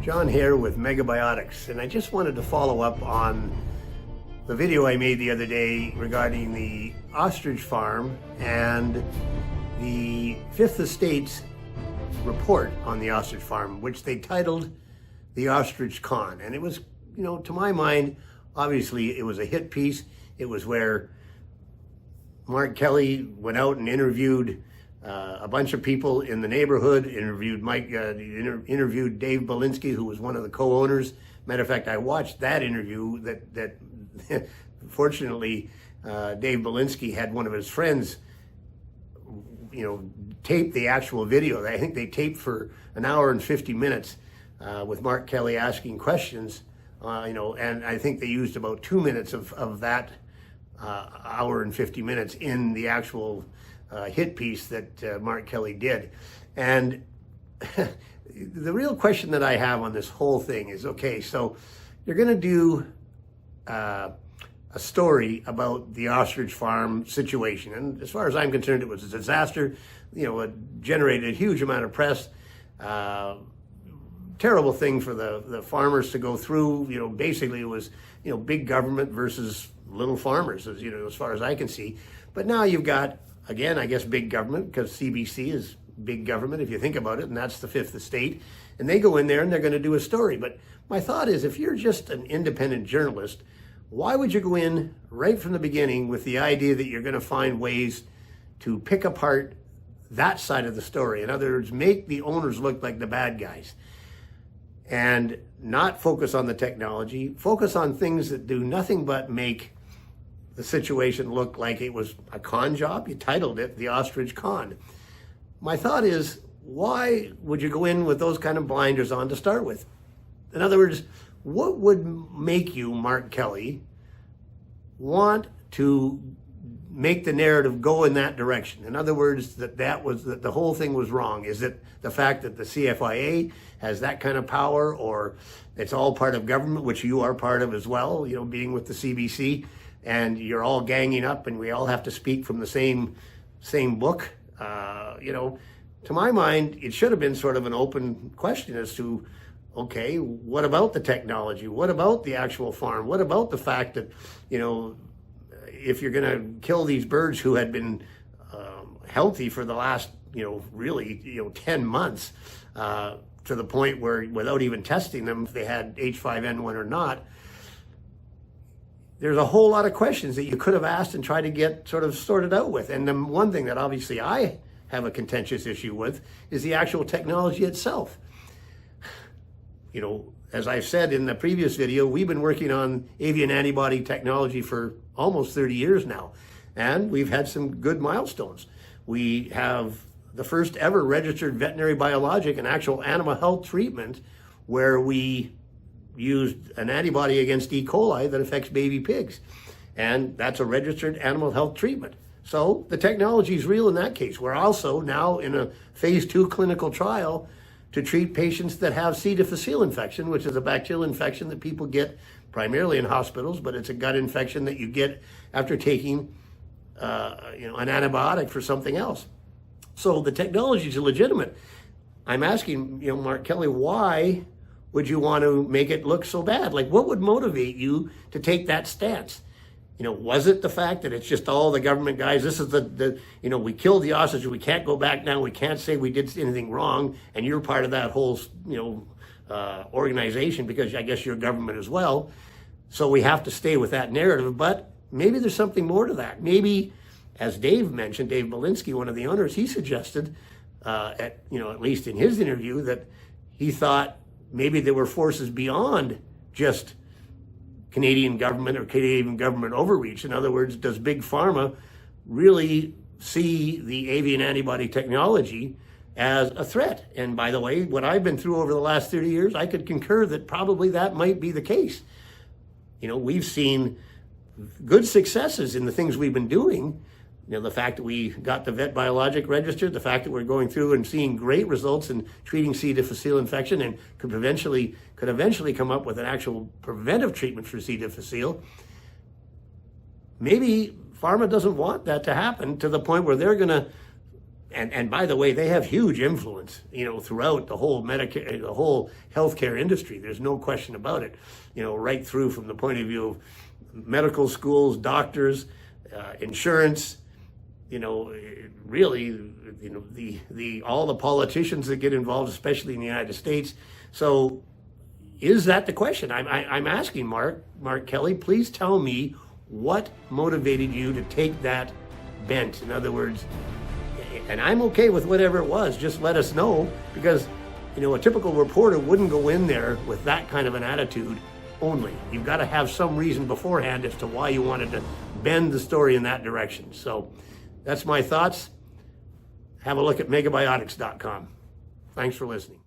John here with Meggabiotics, and I just wanted to follow up on the video I made the other day regarding the ostrich farm and the Fifth Estate's report on the ostrich farm, which they titled the Ostrich Con. And it was, to my mind, obviously it was a hit piece. It was where Mark Kelley went out and interviewed a bunch of people in the neighborhood, interviewed interviewed Dave Belinski, who was one of the co-owners. Matter of fact, I watched that interview that fortunately, Dave Belinski had one of his friends, tape the actual video. I think they taped for an hour and 50 minutes with Mark Kelley asking questions, and I think they used about 2 minutes of that hour and 50 minutes in the actual hit piece that Mark Kelley did. And the real question that I have on this whole thing is, okay, so you're going to do a story about the ostrich farm situation. And as far as I'm concerned, it was a disaster. It generated a huge amount of press. Terrible thing for the farmers to go through. Basically it was, big government versus little farmers, as far as I can see. But now you've got, again, I guess big government, because CBC is big government if you think about it, and that's the Fifth Estate. And they go in there and they're going to do a story. But my thought is, if you're just an independent journalist, why would you go in right from the beginning with the idea that you're going to find ways to pick apart that side of the story? In other words, make the owners look like the bad guys and not focus on the technology, focus on things that do nothing but make the situation look like it was a con job. You titled it the Ostrich Con. My thought is, why would you go in with those kind of blinders on to start with? In other words, what would make you, Mark Kelley, want to make the narrative go in that direction? In other words, that the whole thing was wrong. Is it the fact that the CFIA has that kind of power, or it's all part of government, which you are part of as well, being with the CBC, and you're all ganging up and we all have to speak from the same book? To my mind, it should have been sort of an open question as to, okay, what about the technology? What about the actual farm? What about the fact that, if you're going to kill these birds who had been healthy for the last, really, 10 months, to the point where without even testing them, if they had H5N1 or not, there's a whole lot of questions that you could have asked and tried to get sort of sorted out with. And the one thing that obviously I have a contentious issue with is the actual technology itself. As I've said in the previous video, we've been working on avian antibody technology for almost 30 years now, and we've had some good milestones. We have the first ever registered veterinary biologic and actual animal health treatment where we used an antibody against E. coli that affects baby pigs. And that's a registered animal health treatment. So the technology is real in that case. We're also now in a phase 2 clinical trial to treat patients that have C. difficile infection, which is a bacterial infection that people get primarily in hospitals, but it's a gut infection that you get after taking an antibiotic for something else. So the technology is legitimate. I'm asking, Mark Kelley, why would you want to make it look so bad? Like, what would motivate you to take that stance? Was it the fact that it's just all the government guys? This is we killed the ostrich, we can't go back now, we can't say we did anything wrong, and you're part of that whole, organization because I guess you're government as well. So we have to stay with that narrative, but maybe there's something more to that. Maybe, as Dave mentioned, Dave Belinski, one of the owners, he suggested, at least in his interview, that he thought maybe there were forces beyond just Canadian government or Canadian government overreach. In other words, does Big Pharma really see the avian antibody technology as a threat? And by the way, what I've been through over the last 30 years, I could concur that probably that might be the case. We've seen good successes in the things we've been doing. The fact that we got the vet biologic registered, the fact that we're going through and seeing great results in treating C. difficile infection and could eventually come up with an actual preventive treatment for C. difficile. Maybe pharma doesn't want that to happen to the point where they're going to And by the way, they have huge influence, throughout the whole Medicare, the whole healthcare industry. There's no question about it. Right through from the point of view of medical schools, doctors, insurance. Really, all the politicians that get involved, especially in the United States. So, is that the question? I'm asking Mark Kelley. Please tell me what motivated you to take that bent. In other words. And I'm okay with whatever it was, just let us know, because, a typical reporter wouldn't go in there with that kind of an attitude only. You've got to have some reason beforehand as to why you wanted to bend the story in that direction. So that's my thoughts. Have a look at Meggabiotics.com. Thanks for listening.